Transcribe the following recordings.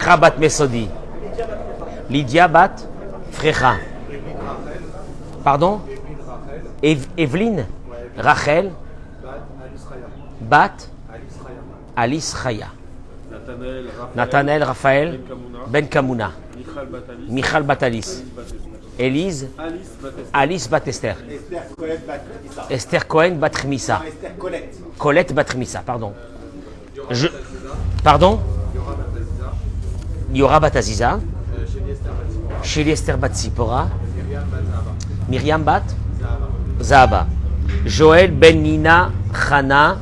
Frecha bat Mesodi. Lydia bat Frecha. Pardon? Evelyne? Rachel? Bat? Alice Chaya. Nathanaël Raphaël Ben Kamouna. Michal bat Alice. Élise? Alice bat Esther. Esther Cohen bat Chmissa. Colette bat Chmissa, pardon. Pardon? Yora bat Aziza. Chélie Esther bat Sipora. Myriam bat Zahaba. Joël ben Nina Chana.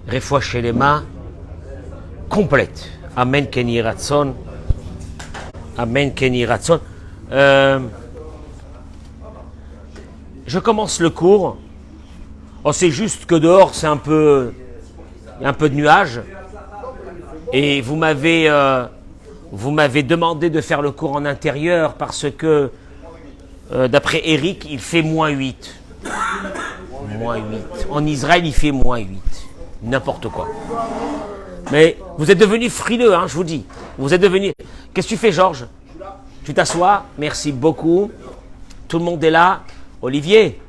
Refoua Shelema. Complète. Amen Kenny Ratson. Amen Kenny Ratson. Je commence le cours. Oh, c'est juste que dehors, c'est un peu de nuages. Et vous m'avez demandé de faire le cours en intérieur parce que, d'après Eric, il fait -8. -8. En Israël, il fait -8. N'importe quoi. Mais vous êtes devenus frileux, hein, je vous dis. Vous êtes devenus... Qu'est-ce que tu fais, Georges? Tu t'assois? Merci beaucoup. Tout le monde est là. Olivier,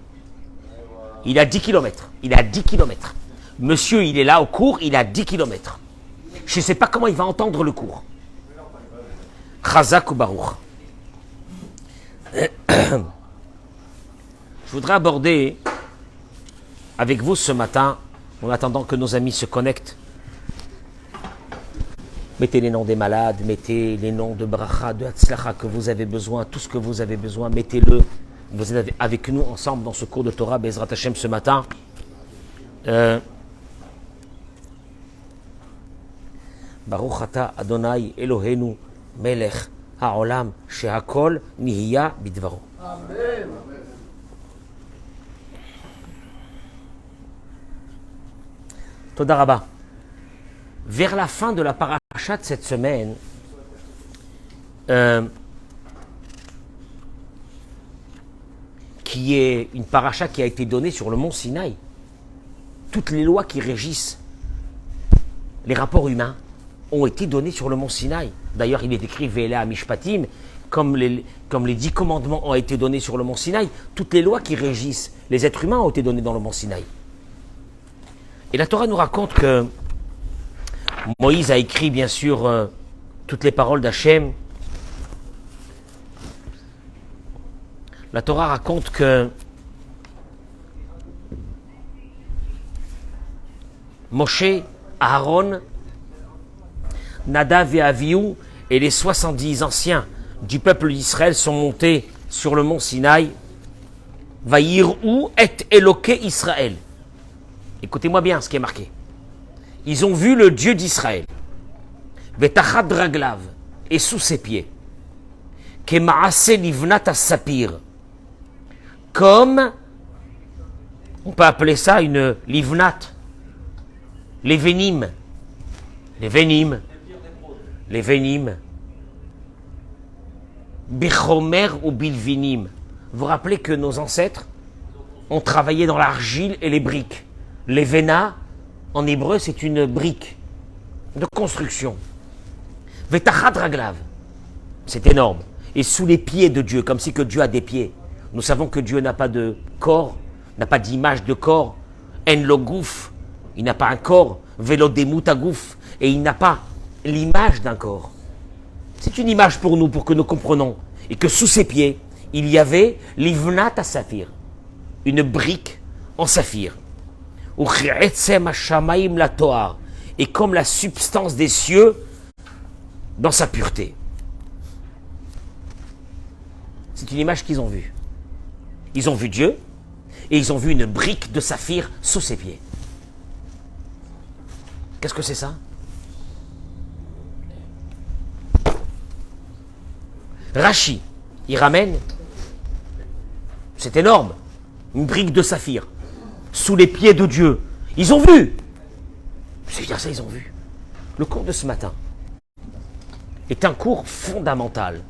il a 10 km. Il a 10 km. Monsieur, il est là au cours, il a 10 km. Je ne sais pas comment il va entendre le cours. Chazak ou Baruch. Je voudrais aborder avec vous ce matin, en attendant que nos amis se connectent. Mettez les noms des malades, mettez les noms de bracha, de hatzlacha que vous avez besoin, tout ce que vous avez besoin, mettez-le. Vous êtes avec nous ensemble dans ce cours de Torah, Bezrat Hashem, ce matin. Baruch ata Adonai Eloheinu Melech Haolam Shehakol Nihiya Bidvaro. Amen. Toda Rabba. Vers la fin de la paracha de cette semaine, qui est une paracha qui a été donnée sur le mont Sinaï, toutes les lois qui régissent les rapports humains ont été données sur le mont Sinaï. D'ailleurs, il est écrit Ve'ela Mishpatim, comme les 10 commandements ont été donnés sur le mont Sinaï, toutes les lois qui régissent les êtres humains ont été données dans le mont Sinaï. Et la Torah nous raconte que Moïse a écrit bien sûr toutes les paroles d'Hachem. La Torah raconte que Moshe, Aaron, Nadav et Avihu et les 70 anciens du peuple d'Israël sont montés sur le mont Sinaï. Vaïrou et Eloké Israël. Écoutez-moi bien ce qui est marqué. Ils ont vu le Dieu d'Israël. Betachad Raglav, et sous ses pieds. Kemaase livnat as-sapir. Comme, on peut appeler ça une livnat. Les vénimes. Les vénimes. Les vénimes. Bichomer ou bilvinim. Vous vous rappelez que nos ancêtres ont travaillé dans l'argile et les briques. Les vénas, en hébreu, c'est une brique de construction. Vetachad raglav, c'est énorme. Et sous les pieds de Dieu, comme si que Dieu a des pieds. Nous savons que Dieu n'a pas de corps, n'a pas d'image de corps. En logouf, il n'a pas un corps. Velo demutagouf, et il n'a pas l'image d'un corps. C'est une image pour nous, pour que nous comprenions. Et que sous ses pieds, il y avait l'ivnat à saphir, une brique en saphir. Et comme la substance des cieux dans sa pureté. C'est une image qu'ils ont vue. Ils ont vu Dieu et ils ont vu une brique de saphir sous ses pieds. Qu'est-ce que c'est ça? Rachi, il ramène, c'est énorme, une brique de saphir sous les pieds de Dieu. Ils ont vu. C'est dire ça, ils ont vu. Le cours de ce matin est un cours fondamental.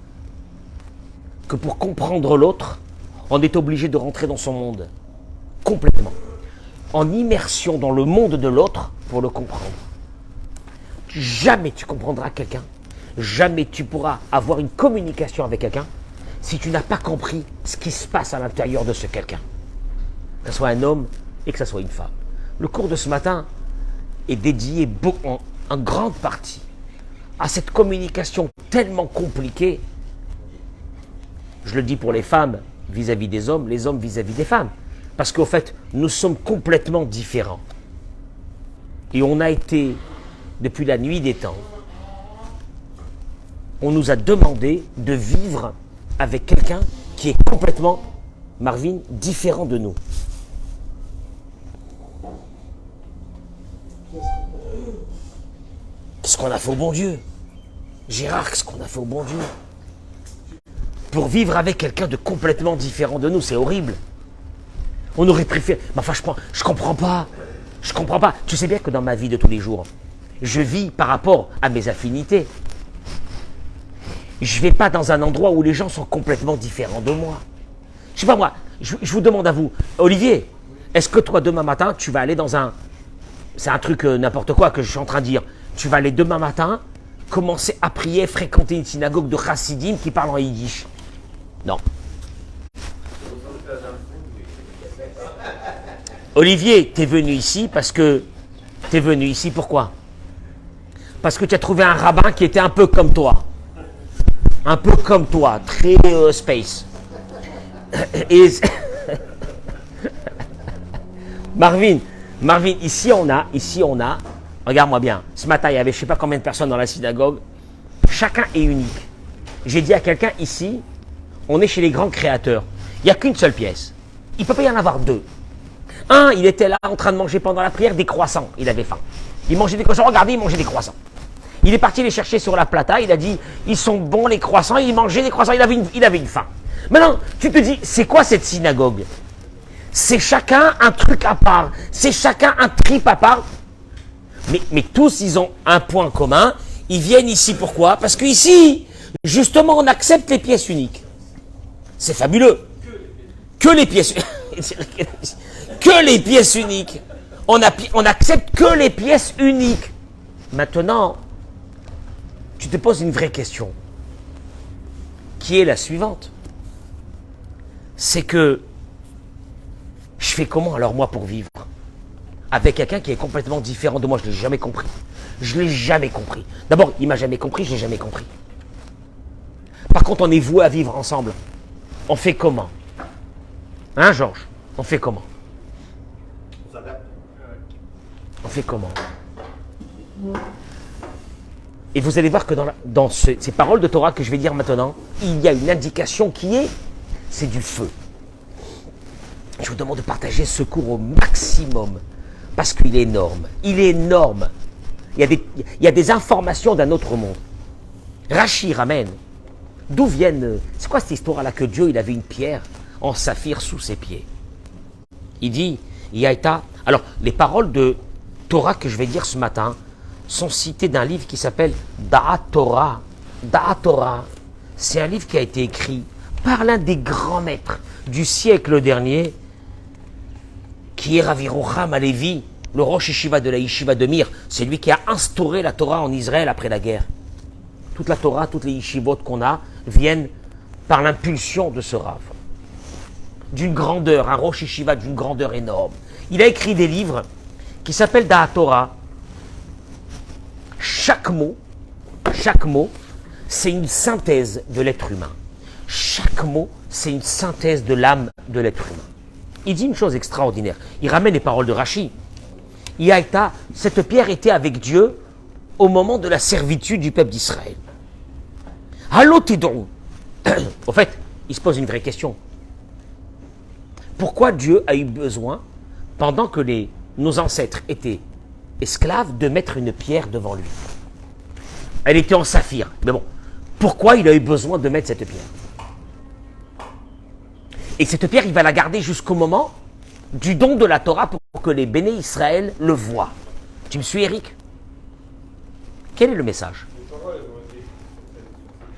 Que pour comprendre l'autre, on est obligé de rentrer dans son monde. Complètement. En immersion dans le monde de l'autre pour le comprendre. jamais tu comprendras quelqu'un, jamais tu pourras avoir une communication avec quelqu'un si tu n'as pas compris ce qui se passe à l'intérieur de ce quelqu'un. Que ce soit un homme et que ce soit une femme. Le cours de ce matin est dédié en grande partie à cette communication tellement compliquée. Je le dis pour les femmes vis-à-vis des hommes, les hommes vis-à-vis des femmes. Parce qu'au fait, nous sommes complètement différents. Et on a été, depuis la nuit des temps, on nous a demandé de vivre avec quelqu'un qui est complètement, Marvin, différent de nous. Qu'est-ce qu'on a fait au bon Dieu? Gérard, qu'est-ce qu'on a fait au bon Dieu? Pour vivre avec quelqu'un de complètement différent de nous, c'est horrible. On aurait préféré... Mais enfin, je comprends pas. Je comprends pas. Tu sais bien que dans ma vie de tous les jours, je vis par rapport à mes affinités. Je ne vais pas dans un endroit où les gens sont complètement différents de moi. Je sais pas moi, je vous demande à vous, Olivier, est-ce que toi, demain matin, tu vas aller dans un... C'est un truc n'importe quoi que je suis en train de dire. Tu vas aller demain matin, commencer à prier, fréquenter une synagogue de chassidim qui parle en yiddish. Non. Olivier, tu es venu ici parce que... Tu es venu ici pourquoi? Parce que tu as trouvé un rabbin qui était un peu comme toi. Un peu comme toi, très space. Et... Marvin, ici on a, regarde-moi bien, ce matin il y avait je ne sais pas combien de personnes dans la synagogue, chacun est unique. J'ai dit à quelqu'un ici, on est chez les grands créateurs, il n'y a qu'une seule pièce, il ne peut pas y en avoir deux. Un, il était là en train de manger pendant la prière des croissants, il avait faim. Il mangeait des croissants, regardez, il mangeait des croissants. Il est parti les chercher sur la plata, il a dit, ils sont bons les croissants, il mangeait des croissants, il avait une faim. Maintenant, tu te dis, c'est quoi cette synagogue? C'est chacun un truc à part, c'est chacun un trip à part. Mais tous, ils ont un point commun, ils viennent ici pourquoi? Parce qu'ici, justement, on accepte les pièces uniques. C'est fabuleux. Que les pièces que les pièces uniques. On accepte que les pièces uniques. Maintenant, tu te poses une vraie question, qui est la suivante. C'est que, je fais comment alors moi pour vivre avec quelqu'un qui est complètement différent de moi? Je ne l'ai jamais compris. Je ne l'ai jamais compris. D'abord, il ne m'a jamais compris, je ne l'ai jamais compris. Par contre, on est voué à vivre ensemble. On fait comment? Hein, Georges? On fait comment? On fait comment? Et vous allez voir que dans ces paroles de Torah que je vais dire maintenant, il y a une indication qui est, c'est du feu. Je vous demande de partager ce cours au maximum, parce qu'il est énorme. Il est énorme. Il y a des informations d'un autre monde. Rachi ramène. D'où viennent... C'est quoi cette histoire-là que Dieu, il avait une pierre en saphir sous ses pieds? Il dit, Yaïta... Alors, les paroles de Torah que je vais dire ce matin sont citées d'un livre qui s'appelle Da'at Torah. Da'at Torah, c'est un livre qui a été écrit par l'un des grands maîtres du siècle dernier, qui est Rav Yerucham Halevi, le Rosh Yeshiva de la Yeshiva de Mir. C'est lui qui a instauré la Torah en Israël après la guerre. Toute la Torah, toutes les yeshivot qu'on a, viennent par l'impulsion de ce Rav. D'une grandeur, un Rosh Yeshiva d'une grandeur énorme. Il a écrit des livres qui s'appellent Da'at Torah. Chaque mot, c'est une synthèse de l'être humain. Chaque mot, c'est une synthèse de l'âme de l'être humain. Il dit une chose extraordinaire. Il ramène les paroles de Rachi. Cette pierre était avec Dieu au moment de la servitude du peuple d'Israël. Allô Tidou. Au fait, il se pose une vraie question. Pourquoi Dieu a eu besoin, pendant que nos ancêtres étaient esclaves, de mettre une pierre devant lui? Elle était en saphir. Mais bon, pourquoi il a eu besoin de mettre cette pierre? Et cette pierre, il va la garder jusqu'au moment du don de la Torah pour que les béné Israël le voient. Tu me suis, Eric? Quel est le message?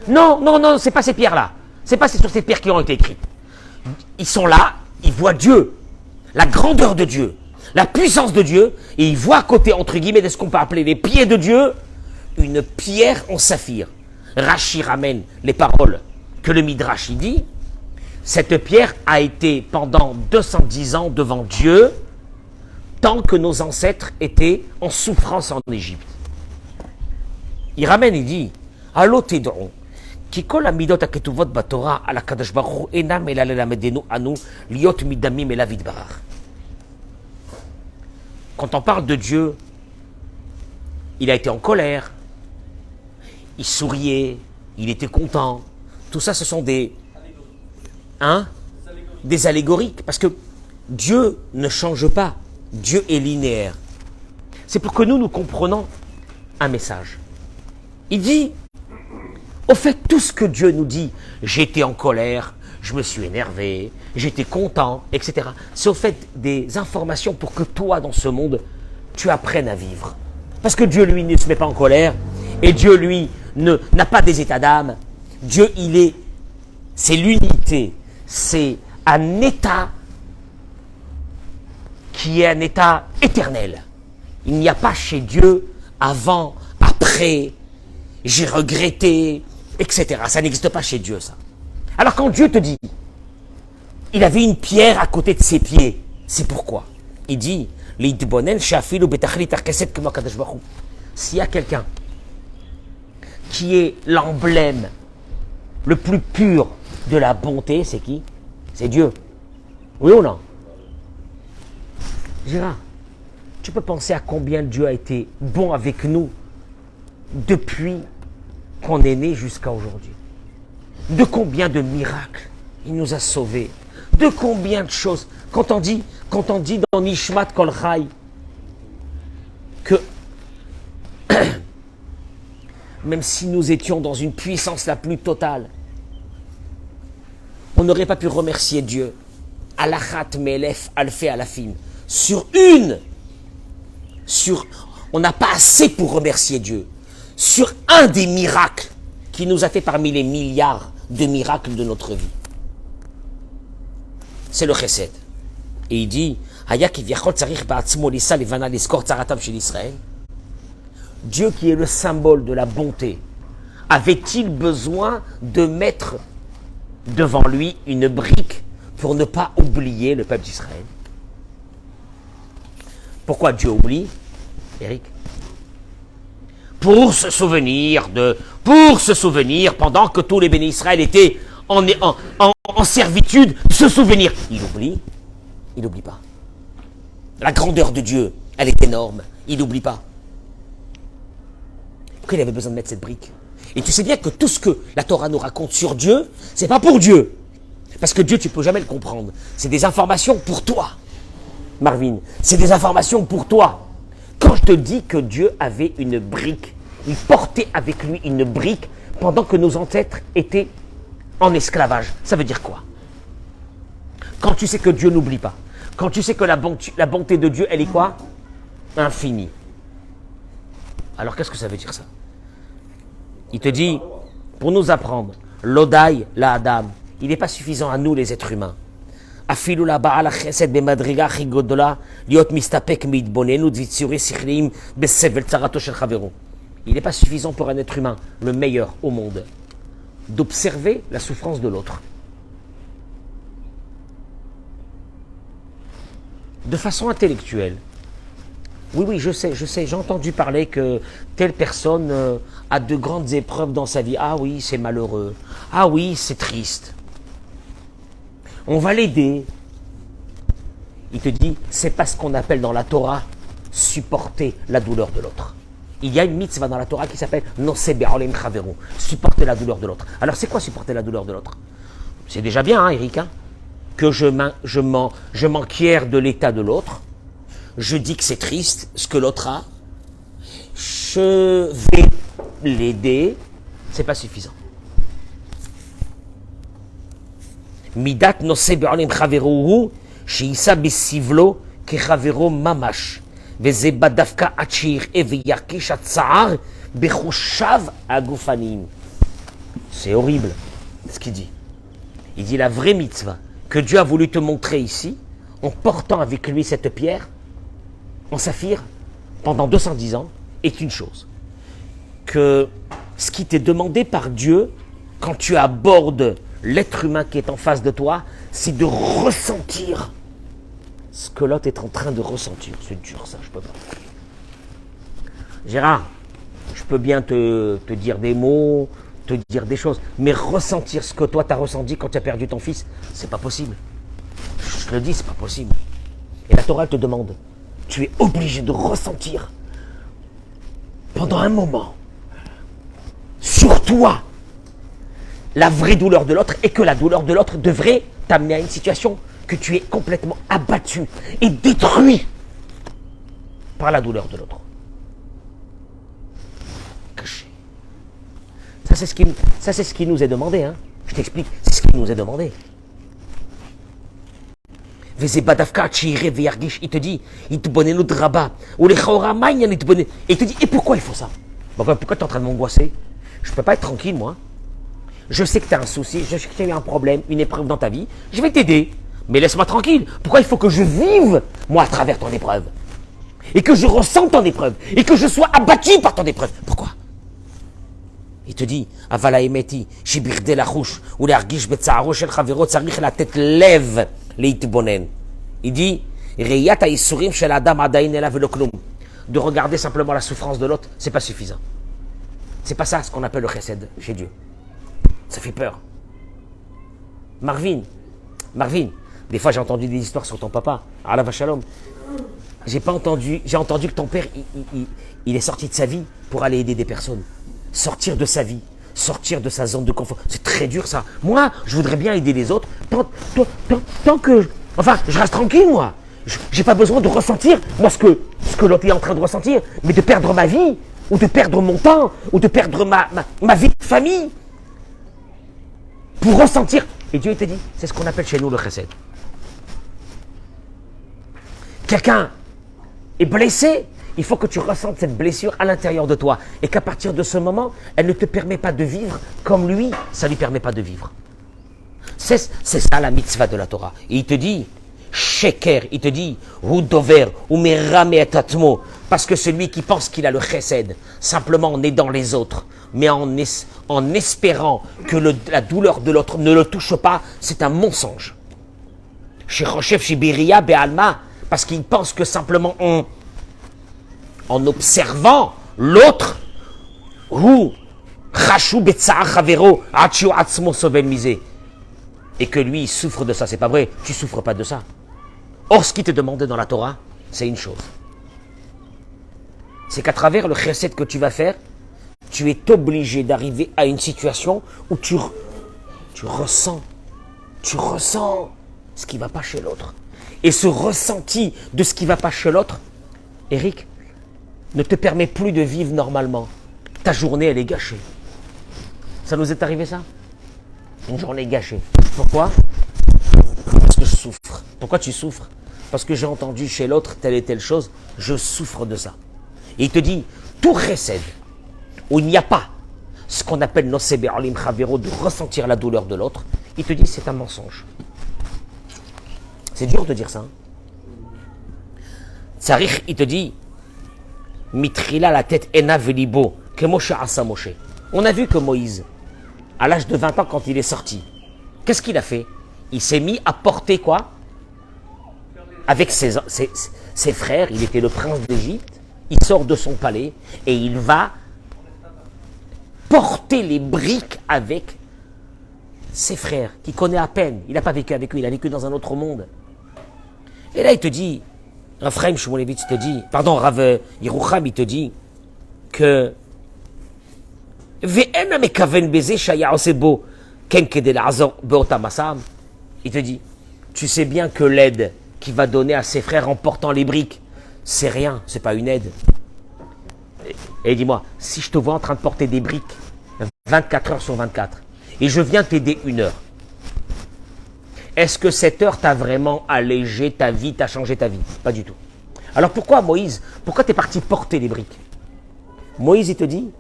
Non, c'est pas ces pierres-là. C'est pas sur ces pierres qui ont été écrites. Ils sont là, ils voient Dieu, la grandeur de Dieu, la puissance de Dieu, et ils voient à côté, entre guillemets, de ce qu'on peut appeler les pieds de Dieu, une pierre en saphir. Rashi ramène les paroles que le Midrash y dit. Cette pierre a été pendant 210 ans devant Dieu, tant que nos ancêtres étaient en souffrance en Égypte. Il ramène, il dit, Allo ted'u, ki kol hamidot haketuvot batorah al hakadosh baruch hu enam ela lelamedenu anu liot midamim elav yitbarach. Quand on parle de Dieu, il a été en colère, il souriait, il était content. Tout ça, ce sont des allégoriques. Parce que Dieu ne change pas. Dieu est linéaire. C'est pour que nous comprenons un message. Il dit, au fait, tout ce que Dieu nous dit, j'étais en colère, je me suis énervé, j'étais content, etc. C'est au fait des informations pour que toi, dans ce monde, tu apprennes à vivre. Parce que Dieu, lui, ne se met pas en colère, et Dieu, lui, n'a pas des états d'âme. Dieu, c'est l'unité, c'est un état qui est un état éternel. Il n'y a pas chez Dieu avant, après, j'ai regretté, etc. Ça n'existe pas chez Dieu, ça. Alors quand Dieu te dit, il avait une pierre à côté de ses pieds, c'est pourquoi? Il dit, s'il y a quelqu'un qui est l'emblème le plus pur de la bonté, c'est qui? C'est Dieu. Oui ou non? Gérard, tu peux penser à combien Dieu a été bon avec nous depuis qu'on est né jusqu'à aujourd'hui. De combien de miracles il nous a sauvés. De combien de choses. Quand on dit dans Nishmat Kol Chai que même si nous étions dans une puissance la plus totale, on n'aurait pas pu remercier Dieu. Alachat melef alfe alafim. On n'a pas assez pour remercier Dieu. Sur un des miracles qui nous a fait parmi les milliards de miracles de notre vie. C'est le chesed. Et il dit, Dieu qui est le symbole de la bonté, avait-il besoin de mettre devant lui une brique pour ne pas oublier le peuple d'Israël? Pourquoi Dieu oublie, Eric? Pour se souvenir pendant que tous les bénis Israël étaient en servitude, se souvenir. Il n'oublie pas. La grandeur de Dieu, elle est énorme. Il n'oublie pas. Pourquoi il avait besoin de mettre cette brique? Et tu sais bien que tout ce que la Torah nous raconte sur Dieu, c'est pas pour Dieu. Parce que Dieu, tu peux jamais le comprendre. C'est des informations pour toi, Marvin. C'est des informations pour toi. Quand je te dis que Dieu avait une brique, il portait avec lui une brique pendant que nos ancêtres étaient en esclavage, ça veut dire quoi? Quand tu sais que Dieu n'oublie pas, quand tu sais que la bonté de Dieu, elle est quoi? Infinie. Alors qu'est-ce que ça veut dire ça? Il te dit, pour nous apprendre, l'odai, la adam, il n'est pas suffisant à nous les êtres humains. Il n'est pas suffisant pour un être humain, le meilleur au monde, d'observer la souffrance de l'autre. De façon intellectuelle. Oui, je sais, j'ai entendu parler que telle personne a de grandes épreuves dans sa vie. Ah oui, c'est malheureux. Ah oui, c'est triste. On va l'aider. Il te dit, c'est pas ce qu'on appelle dans la Torah supporter la douleur de l'autre. Il y a une mitzvah dans la Torah qui s'appelle Noseh be'olim chaveru, supporter la douleur de l'autre. Alors c'est quoi supporter la douleur de l'autre? C'est déjà bien, Eric, que je m'enquière de l'état de l'autre. Je dis que c'est triste, ce que l'autre a. Je vais l'aider. C'est pas suffisant. Midat noseh be'olim chaveru sheisa besivlo kechavero mamash. C'est horrible ce qu'il dit. Il dit la vraie mitzvah que Dieu a voulu te montrer ici, en portant avec lui cette pierre, en saphir, pendant 210 ans, est une chose. que ce qui t'est demandé par Dieu, quand tu abordes l'être humain qui est en face de toi, c'est de ressentir ce que l'autre est en train de ressentir. C'est dur ça, je peux pas. Gérard, je peux bien te dire des mots, te dire des choses, mais ressentir ce que toi t'as ressenti quand tu as perdu ton fils, c'est pas possible. Je te le dis, c'est pas possible. Et la Torah te demande, tu es obligé de ressentir pendant un moment sur toi la vraie douleur de l'autre, et que la douleur de l'autre devrait t'amener à une situation que tu es complètement abattu et détruit par la douleur de l'autre. Caché. Ça, c'est ce qui nous est demandé. Hein. Je t'explique, c'est ce qui nous est demandé. Il te dit, il te bonne notre rabat. Et il te dit, et pourquoi il faut ça? Pourquoi tu es en train de m'angoisser? Je ne peux pas être tranquille, moi. Je sais que tu as un souci, je sais que tu as eu un problème, une épreuve dans ta vie. Je vais t'aider, mais laisse-moi tranquille. Pourquoi il faut que je vive, moi, à travers ton épreuve? Et que je ressente ton épreuve, et que je sois abattu par ton épreuve. Pourquoi? Il te dit, Avala emeti, shibirde la rouche, ou l'argish betsaaro shel chavero, tsarich la tête lève, leitbonen. Il dit, Reyat haïsurim shel adam adain elav velo klum. De regarder simplement la souffrance de l'autre, c'est pas suffisant. C'est pas ça ce qu'on appelle le chesed chez Dieu. Ça fait peur. Marvin, des fois j'ai entendu des histoires sur ton papa, Alav Shalom. J'ai entendu que ton père, il est sorti de sa vie pour aller aider des personnes. Sortir de sa vie, sortir de sa zone de confort. C'est très dur ça. Moi, je voudrais bien aider les autres tant que... Enfin, je reste tranquille moi. J'ai pas besoin de ressentir, moi, ce que l'autre est en train de ressentir, mais de perdre ma vie, ou de perdre mon temps, ou de perdre ma vie de famille. Pour ressentir. Et Dieu, il te dit, c'est ce qu'on appelle chez nous le chesed. Quelqu'un est blessé, il faut que tu ressentes cette blessure à l'intérieur de toi. Et qu'à partir de ce moment, elle ne te permet pas de vivre comme lui, ça ne lui permet pas de vivre. C'est ça la mitzvah de la Torah. Et il te dit, sheker, il te dit, hudover, umerame et atmo, parce que celui qui pense qu'il a le chesed, simplement en aidant les autres, mais en espérant que la douleur de l'autre ne le touche pas, c'est un mensonge. Chez Rochef, chez Beria, Be'alma, parce qu'il pense que simplement en observant l'autre, et que lui, il souffre de ça. C'est pas vrai, tu souffres pas de ça. Or, ce qui te demandé dans la Torah, c'est une chose. C'est qu'à travers le chesed que tu vas faire, tu es obligé d'arriver à une situation où tu ressens ce qui ne va pas chez l'autre. Et ce ressenti de ce qui ne va pas chez l'autre, Eric, ne te permet plus de vivre normalement. Ta journée, elle est gâchée. Ça nous est arrivé ça? Une journée gâchée. Pourquoi? Parce que je souffre. Pourquoi tu souffres? Parce que j'ai entendu chez l'autre telle et telle chose, je souffre de ça. Et il te dit, tout chesed, où il n'y a pas ce qu'on appelle nosebe alim chavero, de ressentir la douleur de l'autre, il te dit c'est un mensonge. C'est dur de dire ça. Hein? Tsarich, il te dit, mitrila la tête ena velibo, que Moshe asa Moshe. On a vu que Moïse, à l'âge de 20 ans, quand il est sorti, qu'est-ce qu'il a fait? Il s'est mis à porter quoi? Avec ses frères, il était le prince d'Égypte, il sort de son palais et il va porter les briques avec ses frères, qu'il connaît à peine. Il n'a pas vécu avec eux, il a vécu dans un autre monde. Et là, il te dit, Raphaël Shmulevitch te dit, pardon, Rav Yerucham, il te dit que il te dit, tu sais bien que l'aide qu'il va donner à ses frères en portant les briques, c'est rien, c'est pas une aide. Et dis-moi, si je te vois en train de porter des briques 24 heures sur 24, et je viens t'aider 1 heure, est-ce que cette heure t'a vraiment allégé ta vie, t'a changé ta vie? Pas du tout. Alors pourquoi Moïse, pourquoi t'es parti porter les briques? Moïse, il te dit,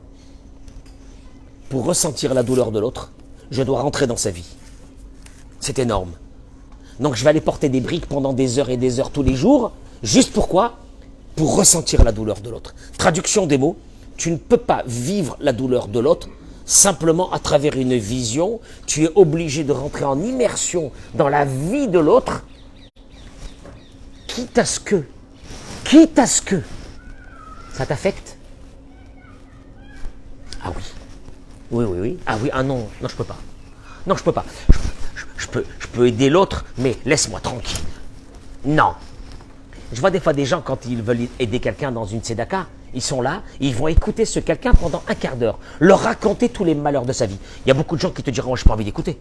pour ressentir la douleur de l'autre, je dois rentrer dans sa vie. C'est énorme. Donc je vais aller porter des briques pendant des heures et des heures tous les jours, juste pourquoi? Pour ressentir la douleur de l'autre. Traduction des mots, Tu ne peux pas vivre la douleur de l'autre simplement à travers une vision. Tu es obligé de rentrer en immersion dans la vie de l'autre, quitte à ce que ça t'affecte. Ah oui. Oui. Ah oui, ah non, je peux pas. Non, je peux pas. Je peux aider l'autre, mais laisse-moi tranquille. Non. Je vois des fois des gens, quand ils veulent aider quelqu'un dans une tzedaka, ils sont là, ils vont écouter ce quelqu'un pendant un quart d'heure, leur raconter tous les malheurs de sa vie. Il y a beaucoup de gens qui te diront, moi, je n'ai pas envie d'écouter.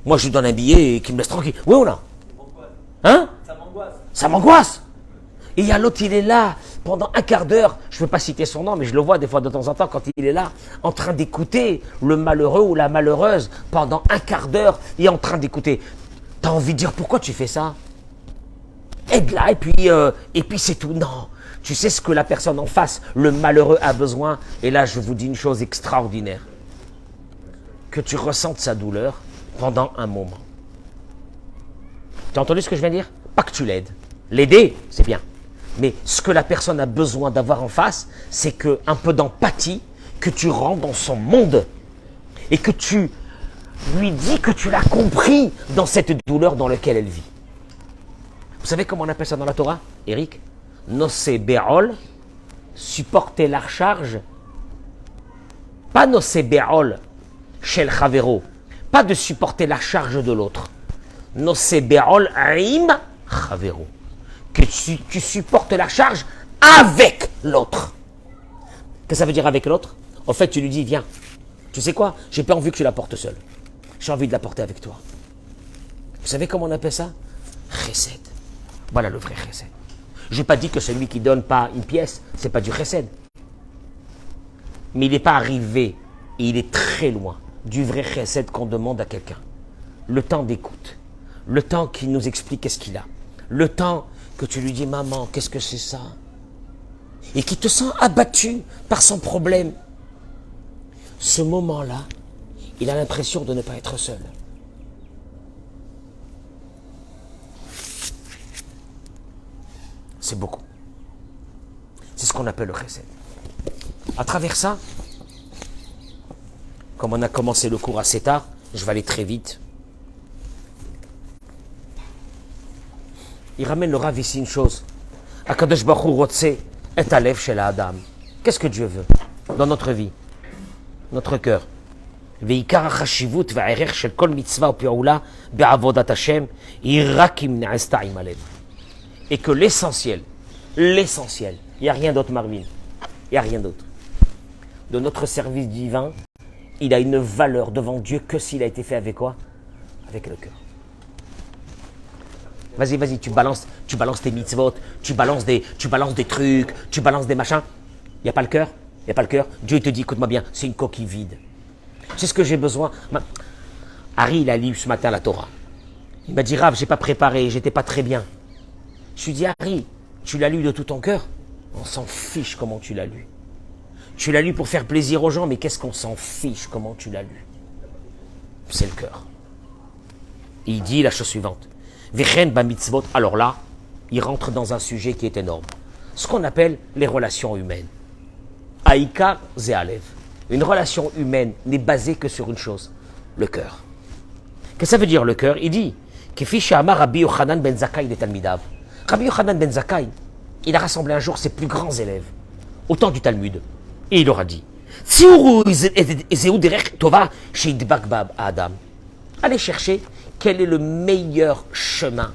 Moi, je lui donne un billet et qu'il me laisse tranquille. Oui ou non? Hein? Ça m'angoisse. Et il y a l'autre, il est là, pendant un quart d'heure, je ne veux pas citer son nom, mais je le vois des fois de temps en temps quand il est là, en train d'écouter le malheureux ou la malheureuse, pendant un quart d'heure, il est en train d'écouter. Tu as envie de dire, pourquoi tu fais ça? Aide-la, et puis c'est tout. Non, tu sais ce que la personne en face, le malheureux, a besoin. Et là, je vous dis une chose extraordinaire. Que tu ressentes sa douleur pendant un moment. Tu as entendu ce que je viens de dire? Pas que tu l'aides. L'aider, c'est bien. Mais ce que la personne a besoin d'avoir en face, c'est que un peu d'empathie, que tu rentres dans son monde et que tu lui dis que tu l'as compris dans cette douleur dans laquelle elle vit. Vous savez comment on appelle ça dans la Torah, Eric? Nosé Be'ol, supporter la charge. Pas Nosé Be'ol, Shel Chavero, pas de supporter la charge de l'autre. Nosé Be'ol, Aim Chavero. Que tu supportes la charge avec l'autre. Qu'est-ce que ça veut dire avec l'autre? En fait, tu lui dis, viens, tu sais quoi? J'ai pas envie que tu la portes seule. J'ai envie de la porter avec toi. Vous savez comment on appelle ça? Chesed. Voilà le vrai chesed. Je n'ai pas dit que celui qui ne donne pas une pièce, ce n'est pas du chesed. Mais il n'est pas arrivé, et il est très loin, du vrai chesed qu'on demande à quelqu'un. Le temps d'écoute, le temps qu'il nous explique qu'est-ce qu'il a, le temps que tu lui dis, maman, qu'est-ce que c'est ça? Et qui te sent abattu par son problème. Ce moment-là, il a l'impression de ne pas être seul. C'est beaucoup. C'est ce qu'on appelle le chesed. À travers ça, comme on a commencé le cours assez tard, je vais aller très vite. Il ramène le Rav ici une chose. Akadosh Baruch Hu rotse et alev shel Adam. Qu'est-ce que Dieu veut dans notre vie, notre cœur? Veikar hachashivut ve'erech shel kol mitzvah u'pe'ula be'avodat Hashem rak im na'asta im alev. Et que l'essentiel, il n'y a rien d'autre, Marvin, il n'y a rien d'autre. De notre service divin, il a une valeur devant Dieu que s'il a été fait avec quoi? Avec le cœur. Vas-y, tu balances tes mitzvot, tu balances des trucs, tu balances des machins. Il n'y a pas le cœur, Dieu te dit, écoute-moi bien, c'est une coquille vide. C'est ce que j'ai besoin. Harry, il a lu ce matin la Torah. Il m'a dit, Rav, j'ai pas préparé, j'étais pas très bien. Je lui dis, Harry, tu l'as lu de tout ton cœur? On s'en fiche comment tu l'as lu. Tu l'as lu pour faire plaisir aux gens, mais qu'est-ce qu'on s'en fiche comment tu l'as lu? C'est le cœur. Il dit la chose suivante. Vechen ba mitzvot. Alors là, il rentre dans un sujet qui est énorme. Ce qu'on appelle les relations humaines. Aïka ze alev. Une relation humaine n'est basée que sur une chose, le cœur. Qu'est-ce que ça veut dire le cœur? Il dit, Kefi she'amar Rabbi Yochanan ben Zakkai de Talmidav. Rabbi Yochanan ben Zakkai, il a rassemblé un jour ses plus grands élèves, au temps du Talmud, et il leur a dit, allez chercher quel est le meilleur chemin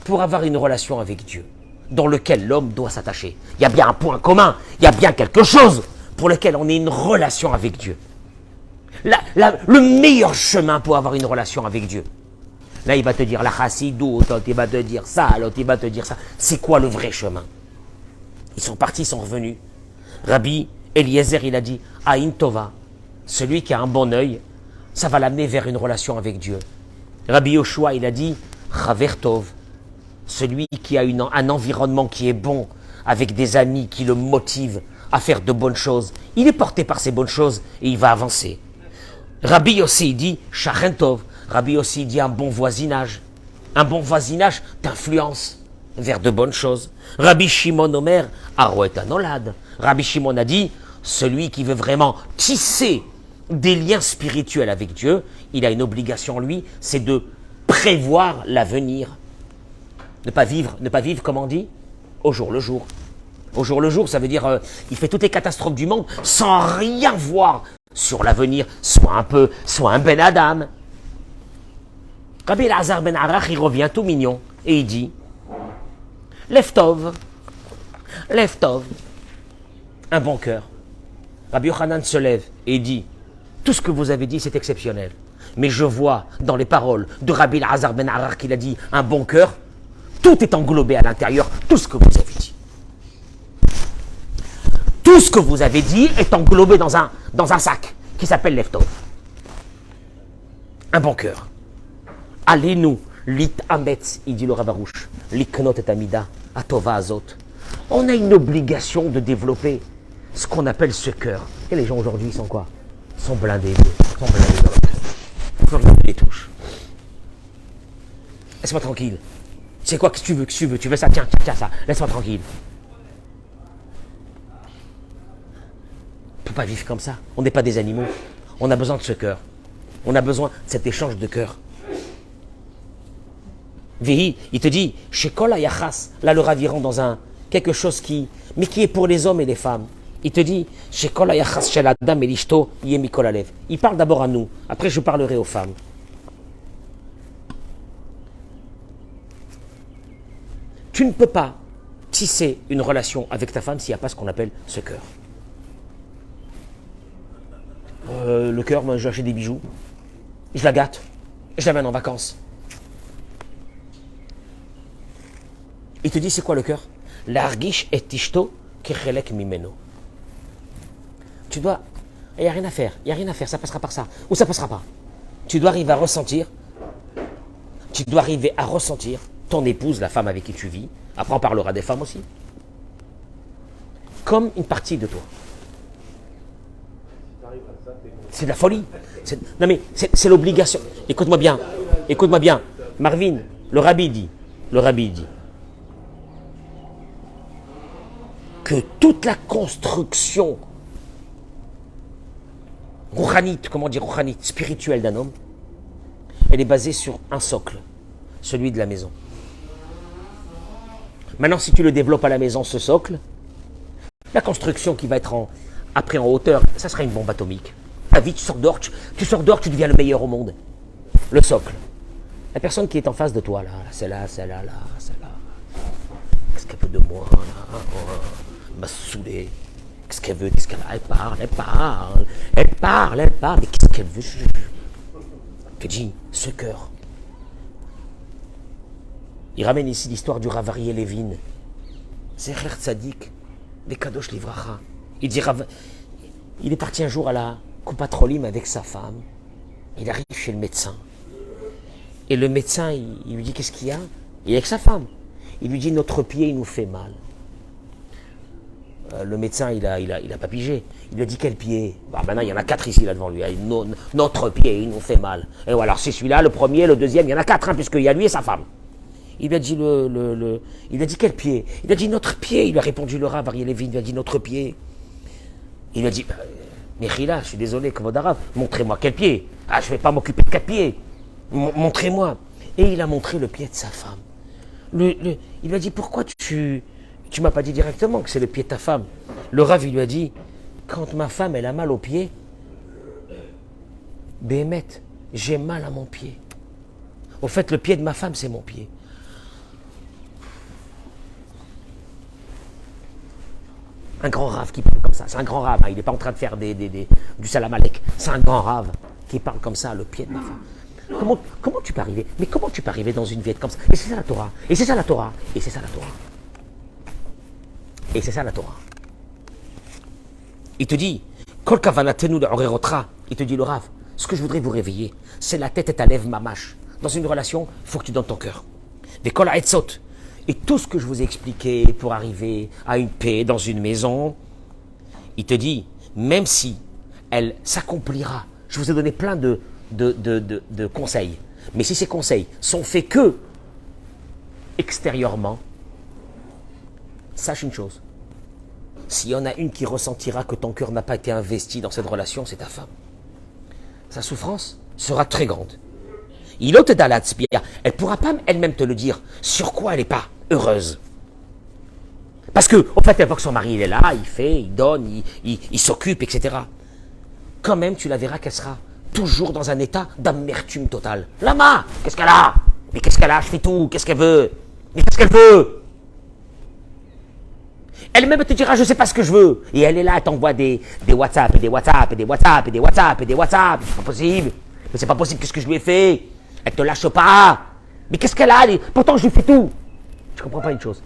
pour avoir une relation avec Dieu, dans lequel l'homme doit s'attacher. Il y a bien un point commun, il y a bien quelque chose pour lequel on ait une relation avec Dieu. Le meilleur chemin pour avoir une relation avec Dieu. Là, il va te dire la chassidoute, l'autre, il va te dire ça, l'autre, il va te dire ça. C'est quoi le vrai chemin? Ils sont partis, ils sont revenus. Rabbi Eliezer, il a dit, Aïn Tova, celui qui a un bon œil, ça va l'amener vers une relation avec Dieu. Rabbi Yoshua, il a dit, Chaver Tov, celui qui a un environnement qui est bon, avec des amis qui le motivent à faire de bonnes choses, il est porté par ces bonnes choses et il va avancer. Rabbi Yossi, il dit, Shachen Tov, Rabbi Yossi dit un bon voisinage. Un bon voisinage t'influence vers de bonnes choses. Rabbi Shimon Omer, Aroet Anolad. Rabbi Shimon a dit, celui qui veut vraiment tisser des liens spirituels avec Dieu, il a une obligation, lui, c'est de prévoir l'avenir. Ne pas vivre, comme on dit, au jour le jour. Au jour le jour, ça veut dire, il fait toutes les catastrophes du monde sans rien voir sur l'avenir, soit un Ben Adam. Rabbi Elazar ben Arach, il revient tout mignon, et il dit, Leftov, un bon cœur. Rabbi Yochanan se lève et dit, tout ce que vous avez dit, c'est exceptionnel. Mais je vois dans les paroles de Rabbi Elazar ben Arach qu'il a dit, un bon cœur, tout est englobé à l'intérieur, tout ce que vous avez dit. Tout ce que vous avez dit est englobé dans un sac qui s'appelle Leftov. Un bon cœur. Allez-nous, lit ametz, il dit le Ravarouche, liknot et amida, atova azot. On a une obligation de développer ce qu'on appelle ce cœur. Et les gens aujourd'hui sont quoi? Sont blindés dans le cœur. Faut regarder les touches. Laisse-moi tranquille. C'est quoi que tu veux, tu veux ça, tiens ça, laisse-moi tranquille. On ne peut pas vivre comme ça. On n'est pas des animaux. On a besoin de ce cœur. On a besoin de cet échange de cœur. Vehi, il te dit, chez Kol Ayachas, là le ravirant dans quelque chose qui est pour les hommes et les femmes. Il te dit, chez Kol Ayachas, chez la dame et l'ishto, yemi kol alev. Il parle d'abord à nous, après je parlerai aux femmes. Tu ne peux pas tisser une relation avec ta femme s'il n'y a pas ce qu'on appelle ce cœur. Le cœur, moi, je lui achète des bijoux, je la gâte, je l'amène en vacances. Il te dit, c'est quoi le cœur? L'argish et tishto kechelek mimeno. Tu dois, il n'y a rien à faire, ça passera par ça, ou ça passera pas. Tu dois arriver à ressentir, ton épouse, la femme avec qui tu vis, après on parlera des femmes aussi, comme une partie de toi. C'est de la folie. Non mais c'est l'obligation. Écoute-moi bien. Marvin, le rabbi dit que toute la construction spirituelle d'un homme, elle est basée sur un socle, celui de la maison. Maintenant, si tu le développes à la maison, ce socle, la construction qui va être après en hauteur, ça sera une bombe atomique. Ta vie, tu sors dehors, tu deviens le meilleur au monde. Le socle. La personne qui est en face de toi, là, celle-là. Qu'est-ce qu'elle veut de moi, là? Elle m'a saoulé. Qu'est-ce qu'elle veut? Elle parle. Mais qu'est-ce qu'elle veut? Je dis, ce cœur. Il ramène ici l'histoire du Rav Aryeh Levin. Zecher Tzadik, Bekadosh Livracha. Il dit, il est parti un jour à la Coupatrolim avec sa femme. Il arrive chez le médecin. Et le médecin, il lui dit, qu'est-ce qu'il y a? Il est avec sa femme. Il lui dit, notre pied, il nous fait mal. Le médecin, il a pas pigé. Il lui a dit, quel pied? Maintenant, il y en a 4 ici, là, devant lui. Notre pied, il nous fait mal. Et voilà, c'est celui-là, le premier, le deuxième, il y en a 4, puisqu'il y a lui et sa femme. Il lui a dit il a dit quel pied? Il a dit notre pied. Il lui a répondu le Rav Aryeh Levin, il lui a dit notre pied. Il lui a dit, Mechila, je suis désolé, Kavod Arav, montrez-moi quel pied. Je ne vais pas m'occuper de 4 pieds. Montrez-moi. Et il a montré le pied de sa femme. Il lui a dit, pourquoi tu m'as pas dit directement que c'est le pied de ta femme? Le Rav, il lui a dit, quand ma femme, elle a mal au pied, Béhémet, j'ai mal à mon pied. Au fait, le pied de ma femme, c'est mon pied. Un grand rave qui parle comme ça, c'est un grand rave, il n'est pas en train de faire du salam alek, c'est un grand rave qui parle comme ça, le pied de ma femme. Comment tu peux arriver? Mais comment tu peux arriver dans une vie comme ça? Et c'est ça la Torah, et c'est ça la Torah, et c'est ça la Torah. Et c'est ça la Torah. Il te dit, Kol kavanatenu le'orerotra, il te dit le rave, ce que je voudrais vous réveiller, c'est la tête et ta lèvre mamache. Dans une relation, il faut que tu donnes ton cœur. Des kol ha'etzot. Et tout ce que je vous ai expliqué pour arriver à une paix dans une maison, il te dit, même si elle s'accomplira, je vous ai donné plein de conseils, mais si ces conseils sont faits que extérieurement, sache une chose, s'il y en a une qui ressentira que ton cœur n'a pas été investi dans cette relation, c'est ta femme. Sa souffrance sera très grande. Elle ne pourra pas elle-même te le dire sur quoi elle n'est pas heureuse. Parce que, en fait, elle voit que son mari, il est là, il fait, il donne, il s'occupe, etc. Quand même, tu la verras qu'elle sera toujours dans un état d'amertume totale. Lama, qu'est-ce qu'elle a? Mais qu'est-ce qu'elle a? Je fais tout, qu'est-ce qu'elle veut? Mais qu'est-ce qu'elle veut? Elle-même te dira, je ne sais pas ce que je veux. Et elle est là, elle t'envoie des WhatsApp, et des WhatsApp, et des WhatsApp, et des WhatsApp, et des WhatsApp. C'est pas possible. Mais c'est pas possible, qu'est-ce que je lui ai fait? Elle te lâche pas. Mais qu'est-ce qu'elle a? Pourtant, je lui fais tout. Je comprends pas une chose.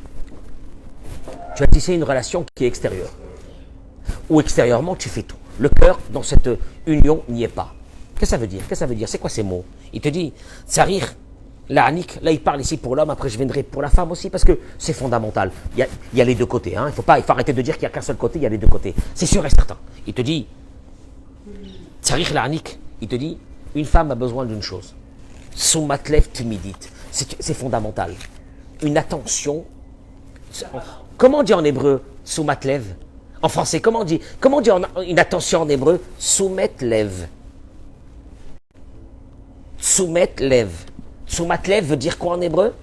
Tu as tissé une relation qui est extérieure. Ou extérieurement, tu fais tout. Le cœur, dans cette union, n'y est pas. Qu'est-ce que ça veut dire? Qu'est-ce que ça veut dire? C'est quoi ces mots? Il te dit, Tsarir, la Hanik, là il parle ici pour l'homme, après je viendrai pour la femme aussi, parce que c'est fondamental. Il y a les deux côtés. Hein. Il faut arrêter de dire qu'il n'y a qu'un seul côté, il y a les deux côtés. C'est sûr et certain. Il te dit, Tsarir, la Hanik, il te dit, une femme a besoin d'une chose. Soumatlev timidite. C'est fondamental. Une attention. Comment on dit en hébreu soumatlev? En français, comment on dit une attention en hébreu? Soumetlev. Soumetlev. Soumatlev veut dire quoi en hébreu?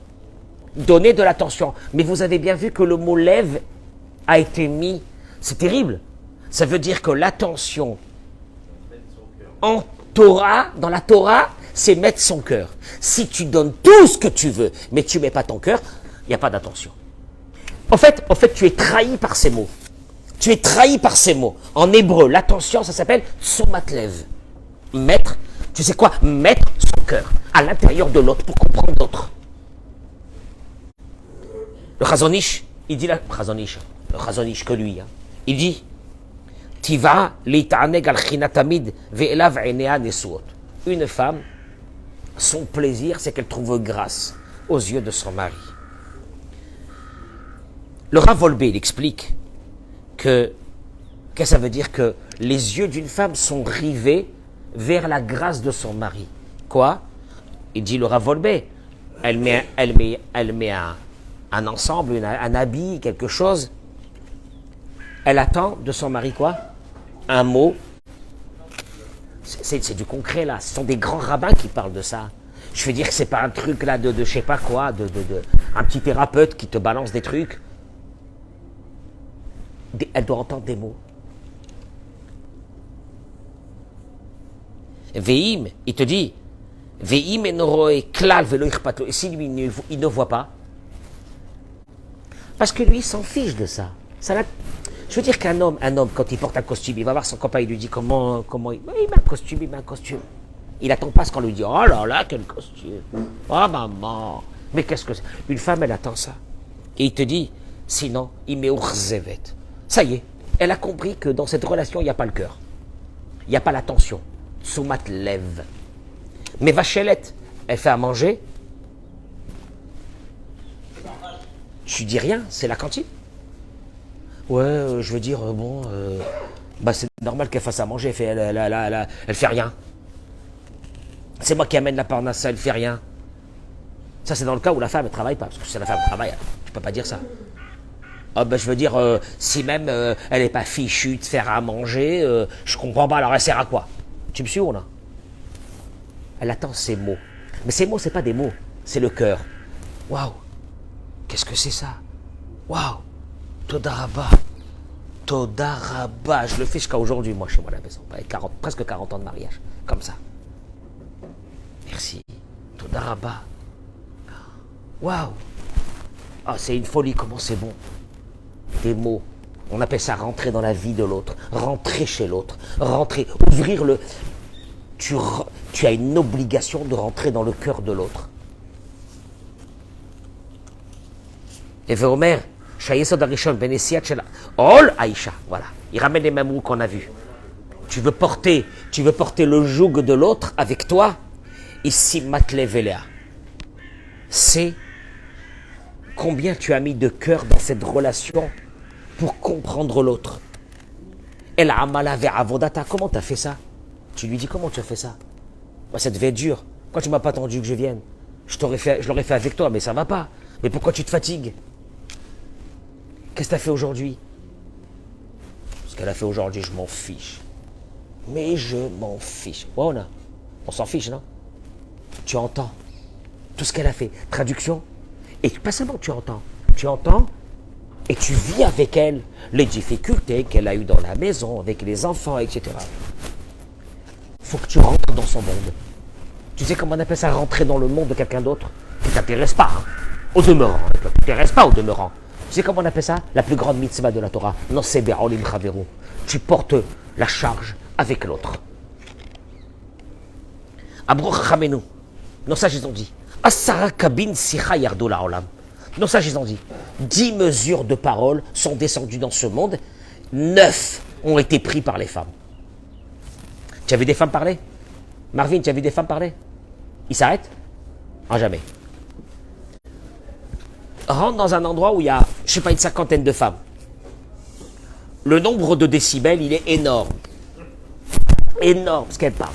Donner de l'attention. Mais vous avez bien vu que le mot lève a été mis. C'est terrible. Ça veut dire que l'attention en Torah, dans la Torah, c'est mettre son cœur. Si tu donnes tout ce que tu veux, mais tu ne mets pas ton cœur, il n'y a pas d'attention. En fait, tu es trahi par ces mots. Tu es trahi par ces mots. En hébreu, l'attention, ça s'appelle soumatlev. Mettre, tu sais quoi? Mettre son cœur à l'intérieur de l'autre pour comprendre l'autre. Le Chazonish, il dit le Chazonish que lui, hein, il dit Tiva li'taneg al chinatamid ve'elav einea nesuot. Une femme, son plaisir, c'est qu'elle trouve grâce aux yeux de son mari. Le Rav Wolbe, il explique que ça veut dire que les yeux d'une femme sont rivés vers la grâce de son mari. Quoi? Il dit le Rav Wolbe, elle met un ensemble, un habit, quelque chose. Elle attend de son mari quoi? Un mot. C'est du concret là. Ce sont des grands rabbins qui parlent de ça. Je veux dire que c'est pas un truc là de je sais pas quoi, un petit thérapeute qui te balance des trucs. Elle doit entendre des mots. Veim, il te dit, Veim enoroe klal velo ichpato. Et si lui, il ne voit pas, parce que lui, il s'en fiche de ça. Je veux dire qu'un homme, quand il porte un costume, il va voir son copain, il lui dit comment il met un costume. Il n'attend pas ce qu'on lui dit. Oh là là, quel costume. Oh maman. Mais qu'est-ce que c'est? Une femme, elle attend ça. Et il te dit, sinon, il met urzevet. Ça y est, elle a compris que dans cette relation, il n'y a pas le cœur. Il n'y a pas l'attention. Soumat lève. Mais Vachelette, elle fait à manger. Je dis rien, c'est la cantine. Ouais, je veux dire, c'est normal qu'elle fasse à manger, elle fait rien. C'est moi qui amène la parnassa, elle fait rien. Ça, c'est dans le cas où la femme ne travaille pas, parce que si la femme travaille, tu peux pas dire ça. Je veux dire, si même elle n'est pas fichue de faire à manger, je comprends pas, alors elle sert à quoi? Tu me suis ou non? Elle attend ses mots. Mais ces mots, c'est pas des mots, c'est le cœur. Waouh, qu'est-ce que c'est ça? Waouh, Todaraba. Todaraba. Je le fais jusqu'à aujourd'hui, moi, chez moi à la maison. Avec presque 40 ans de mariage, comme ça. Merci. Todaraba. Waouh. Ah, c'est une folie, comment c'est bon. Des mots. On appelle ça rentrer dans la vie de l'autre. Rentrer chez l'autre. Rentrer. Ouvrir le... Tu as une obligation de rentrer dans le cœur de l'autre. Et Veomer, Shayesod Arishon, Benesiat Shela. Ol Aïcha. Voilà. Il ramène les mêmes mots qu'on a vus. Tu veux porter le joug de l'autre avec toi. Ici, Matlevelea. C'est combien tu as mis de cœur dans cette relation pour comprendre l'autre. El Amala Ve'avodata. Comment tu as fait ça? Tu lui dis comment tu as fait ça? Ça devait être dur. Pourquoi tu m'as pas attendu que je vienne? Je l'aurais fait avec toi, mais ça va pas. Mais pourquoi tu te fatigues? Qu'est-ce que tu as fait aujourd'hui? qu'elle a fait aujourd'hui, je m'en fiche. Mais je m'en fiche. Ouais, on s'en fiche, non? Tu entends tout ce qu'elle a fait. Traduction. Et pas seulement tu entends et tu vis avec elle les difficultés qu'elle a eues dans la maison, avec les enfants, etc. Il faut que tu rentres dans son monde. Tu sais comment on appelle ça, rentrer dans le monde de quelqu'un d'autre qui ne t'intéresse pas, hein, au demeurant. Qui ne t'intéresse pas au demeurant. Tu sais comment on appelle ça? La plus grande mitzvah de la Torah. Non, c'est Be'olim Chaveru. Tu portes la charge avec l'autre. Abroch Chamenu. Nos sages, ils ont dit. Asara kabin sicha yardo la'olam. Nos sages, ils ont dit. 10 mesures de parole sont descendues dans ce monde. 9 ont été pris par les femmes. Tu as vu des femmes parler? Marvin, tu as vu des femmes parler? Ils s'arrêtent? Ah, jamais. Rentre dans un endroit où il y a, je ne sais pas, une cinquantaine de femmes. Le nombre de décibels, il est énorme. Énorme, ce qu'elles parlent.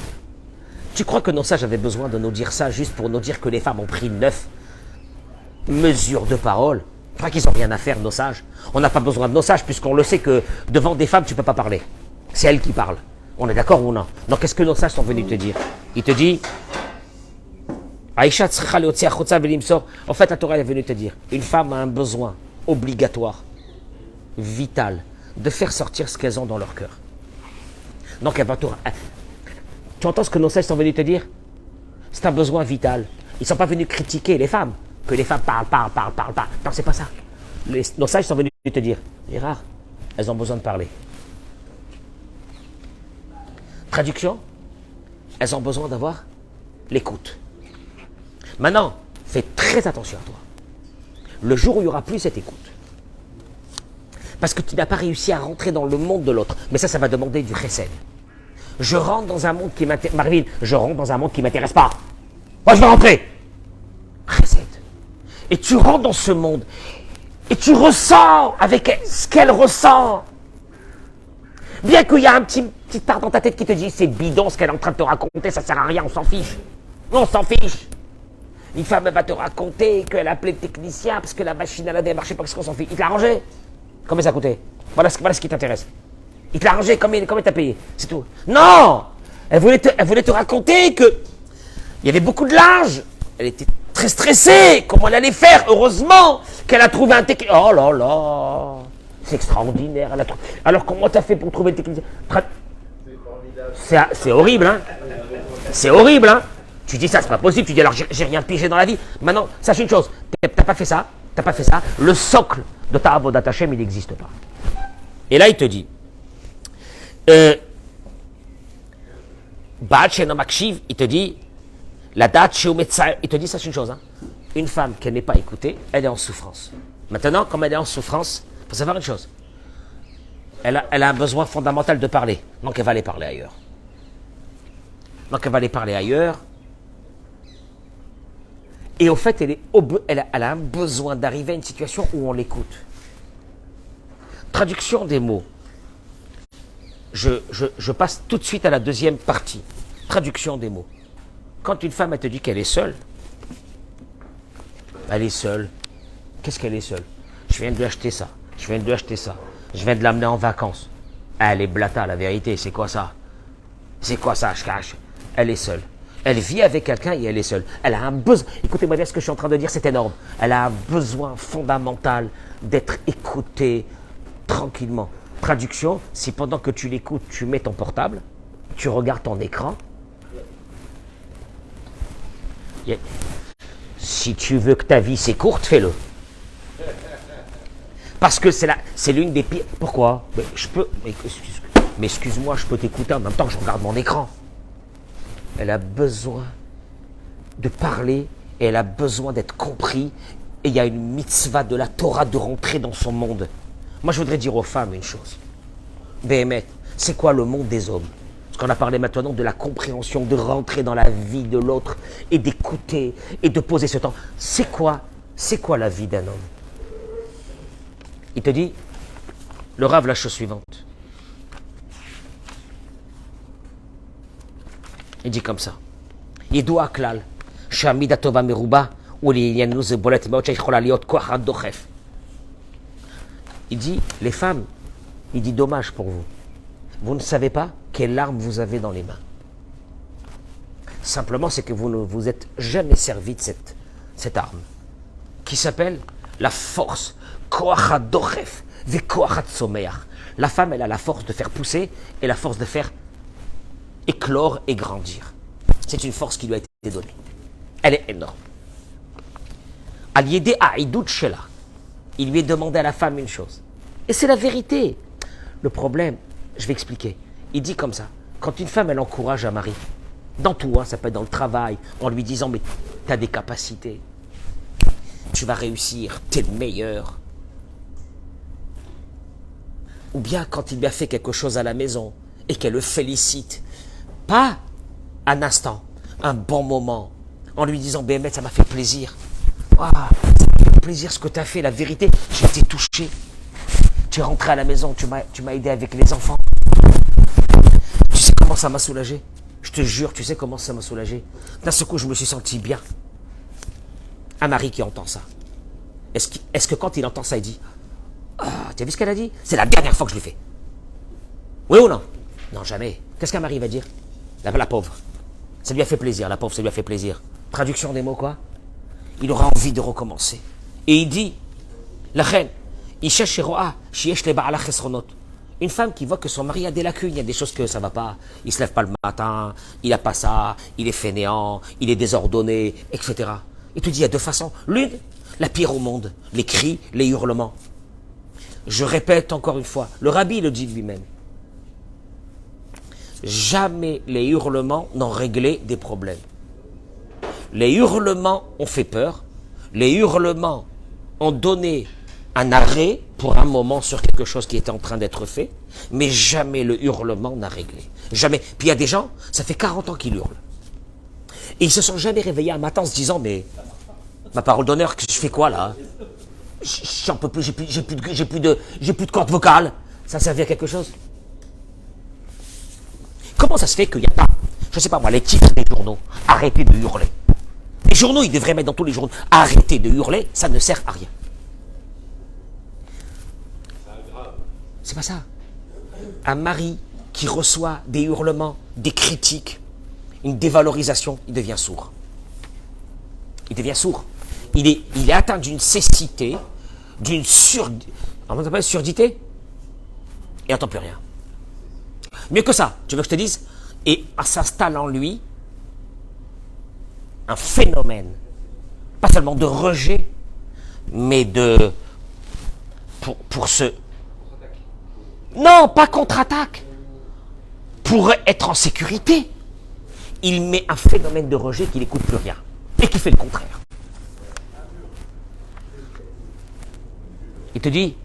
Tu crois que nos sages avaient besoin de nous dire ça juste pour nous dire que les femmes ont pris 9 mesures de parole? Tu crois qu'ils n'ont rien à faire, nos sages? On n'a pas besoin de nos sages puisqu'on le sait que devant des femmes, tu ne peux pas parler. C'est elles qui parlent. On est d'accord ou non? Donc, qu'est-ce que nos sages sont venus te dire? Il te dit, Aïcha tzricha leotzi achotza velimsor. En fait, la Torah est venue te dire, une femme a un besoin obligatoire, vital, de faire sortir ce qu'elles ont dans leur cœur. Donc, elle va te... Tu entends ce que nos sages sont venus te dire? C'est un besoin vital. Ils ne sont pas venus critiquer les femmes, que les femmes parlent. Non, c'est pas ça. Nos sages sont venus te dire, c'est rare, elles ont besoin de parler. Traduction, elles ont besoin d'avoir l'écoute. Maintenant, fais très attention à toi. Le jour où il n'y aura plus cette écoute, parce que tu n'as pas réussi à rentrer dans le monde de l'autre, mais ça va demander du chesed. Je rentre dans un monde qui m'intéresse. Marvin, je rentre dans un monde qui ne m'intéresse pas. Moi, je vais rentrer. Chesed. Et tu rentres dans ce monde, et tu ressens avec ce qu'elle ressent. Bien qu'il y a un petit part dans ta tête qui te dit c'est bidon ce qu'elle est en train de te raconter, ça sert à rien, on s'en fiche. On s'en fiche. Une femme elle va te raconter qu'elle a appelé le technicien parce que la machine elle avait marché, pas ce qu'on s'en fiche. Il te l'a arrangé. Combien ça a coûté? Voilà ce qui t'intéresse. Il te l'a arrangé, combien t'as payé? C'est tout. Non! Elle voulait te raconter que il y avait beaucoup de linge. Elle était très stressée. Comment elle allait faire? Heureusement qu'elle a trouvé un technicien. Oh là là! C'est extraordinaire. Alors comment t'as fait pour trouver le technicien? C'est horrible, hein? C'est horrible, hein? Tu dis ça, c'est pas possible. Tu dis alors j'ai rien pigé dans la vie. Maintenant, sache une chose. T'as pas fait ça. Le socle de ta avodat Hashem, il n'existe pas. Et là, il te dit, Baal She'eno Makshiv, il te dit, la date chez Umetzaer, il te dit, sache une chose, hein? Une femme qui n'est pas écoutée, elle est en souffrance. Maintenant, comme elle est en souffrance, il faut savoir une chose. Elle a un besoin fondamental de parler. Donc, elle va aller parler ailleurs. Et au fait, elle a un besoin d'arriver à une situation où on l'écoute. Traduction des mots. Je passe tout de suite à la deuxième partie. Traduction des mots. Quand une femme, elle te dit qu'elle est seule, elle est seule. Qu'est-ce qu'elle est seule? Je viens de lui acheter ça. Je viens de l'amener en vacances. Elle est blata, la vérité. C'est quoi ça? Je cache. Elle est seule. Elle vit avec quelqu'un et elle est seule. Elle a un besoin. Écoutez-moi bien ce que je suis en train de dire, c'est énorme. Elle a un besoin fondamental d'être écoutée tranquillement. Traduction, si pendant que tu l'écoutes, tu mets ton portable, tu regardes ton écran. Si tu veux que ta vie s'écourte, fais-le. Parce que c'est l'une des pires. Pourquoi? Mais excuse-moi, je peux t'écouter en même temps que je regarde mon écran. Elle a besoin de parler et elle a besoin d'être compris. Et il y a une mitzvah de la Torah de rentrer dans son monde. Moi, je voudrais dire aux femmes une chose. Béhémet, c'est quoi le monde des hommes? Parce qu'on a parlé maintenant de la compréhension, de rentrer dans la vie de l'autre et d'écouter et de poser ce temps. C'est quoi la vie d'un homme? Il te dit, le Rav, la chose suivante. Il dit comme ça. Il doit klal. Shamida tova meruba ou l'iyanu zebolet meot sheikhola liot koach dochef. Il dit, les femmes, Il dit, dommage pour vous. Vous ne savez pas quelle arme vous avez dans les mains. Simplement, c'est que vous ne vous êtes jamais servi de cette arme, qui s'appelle la force. La femme, elle a la force de faire pousser et la force de faire éclore et grandir. C'est une force qui lui a été donnée. Elle est énorme. Al-Yédé Aïdoud Shela. Il lui est demandé à la femme une chose. Et c'est la vérité. Le problème, je vais expliquer. Il dit comme ça. Quand une femme, elle encourage un mari, dans tout, hein, ça peut être dans le travail, en lui disant, mais tu as des capacités. Tu vas réussir, tu es le meilleur. Ou bien quand il lui a fait quelque chose à la maison et qu'elle le félicite. Pas un instant, un bon moment, en lui disant, Béhémet, ça m'a fait plaisir. Ah, ça m'a fait plaisir ce que tu as fait, la vérité, j'ai été touché. Tu es rentré à la maison, tu m'as aidé avec les enfants. Tu sais comment ça m'a soulagé? Je te jure, tu sais comment ça m'a soulagé? D'un seul coup, je me suis senti bien. Un mari qui entend ça. Est-ce que quand il entend ça, il dit, ah, tu as vu ce qu'elle a dit? C'est la dernière fois que je le fais. Oui ou non? Non, jamais. Qu'est-ce qu'un mari va dire? La pauvre. Ça lui a fait plaisir, la pauvre, ça lui a fait plaisir. Traduction des mots, quoi? Il aura envie de recommencer. Et il dit, la reine, une femme qui voit que son mari a des lacunes, il y a des choses que ça ne va pas, il ne se lève pas le matin, il n'a pas ça, il est fainéant, il est désordonné, etc. Il te dit, il y a deux façons. L'une, la pire au monde, les cris, les hurlements. Je répète encore une fois, le rabbi le dit lui-même. Jamais les hurlements n'ont réglé des problèmes. Les hurlements ont fait peur, les hurlements ont donné un arrêt pour un moment sur quelque chose qui était en train d'être fait, mais jamais le hurlement n'a réglé. Jamais. Puis il y a des gens, ça fait 40 ans qu'ils hurlent. Et ils se sont jamais réveillés un matin en se disant, mais ma parole d'honneur, je fais quoi là? J'en peux plus, j'ai plus de corde vocale. Ça servait à quelque chose? Comment ça se fait qu'il n'y a pas, je ne sais pas moi, les titres des journaux, arrêtez de hurler. Les journaux, ils devraient mettre dans tous les journaux, arrêtez de hurler, ça ne sert à rien. C'est pas ça. Un mari qui reçoit des hurlements, des critiques, une dévalorisation, il devient sourd. Il devient sourd. Il est atteint d'une cécité, d'une surdité, et n'entend plus rien. Mieux que ça, tu veux que je te dise? Et s'installe en lui un phénomène, pas seulement de rejet, mais pour se... Non, pas contre-attaque. Pour être en sécurité, il met un phénomène de rejet qui n'écoute plus rien et qui fait le contraire. Il te dit,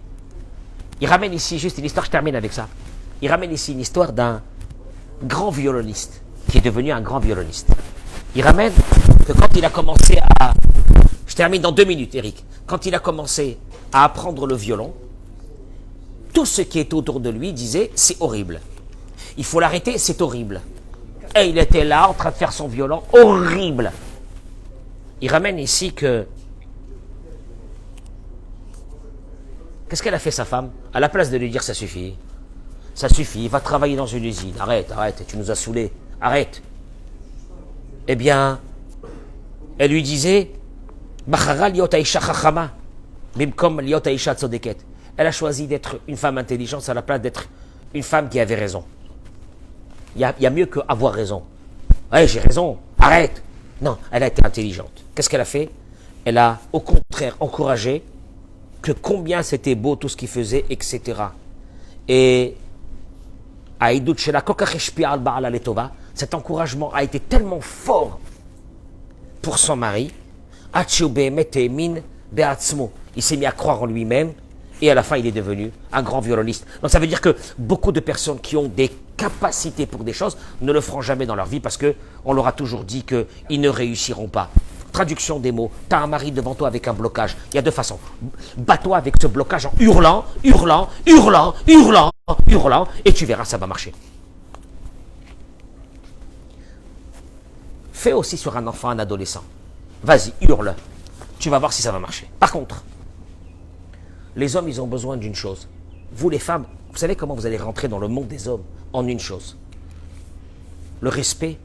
il ramène ici juste une histoire, je termine avec ça. Il ramène ici une histoire d'un grand violoniste qui est devenu un grand violoniste. Il ramène que quand il a commencé à... Je termine dans 2 minutes, Eric. Quand il a commencé à apprendre le violon, tout ce qui est autour de lui disait, c'est horrible. Il faut l'arrêter, c'est horrible. Et il était là, en train de faire son violon, horrible. Il ramène ici que... Qu'est-ce qu'elle a fait, sa femme? À la place de lui dire, ça suffit. Ça suffit, va travailler dans une usine. Arrête, tu nous as saoulés. Arrête. Eh bien, elle lui disait, elle a choisi d'être une femme intelligente à la place d'être une femme qui avait raison. Il y a mieux qu'avoir raison. Ouais, j'ai raison, arrête. Non, elle a été intelligente. Qu'est-ce qu'elle a fait? Elle a au contraire encouragé que combien c'était beau tout ce qu'il faisait, etc. Et cet encouragement a été tellement fort pour son mari, il s'est mis à croire en lui-même et à la fin il est devenu un grand violoniste. Donc ça veut dire que beaucoup de personnes qui ont des capacités pour des choses ne le feront jamais dans leur vie parce qu'on leur a toujours dit qu'ils ne réussiront pas. Traduction des mots, tu as un mari devant toi avec un blocage, il y a deux façons. Bats-toi avec ce blocage en hurlant, hurlant, hurlant, hurlant, hurlant, et tu verras, ça va marcher. Fais aussi sur un enfant, un adolescent. Vas-y, hurle. Tu vas voir si ça va marcher. Par contre, les hommes, ils ont besoin d'une chose. Vous, les femmes, Vous savez comment vous allez rentrer dans le monde des hommes? En une chose. Le respect,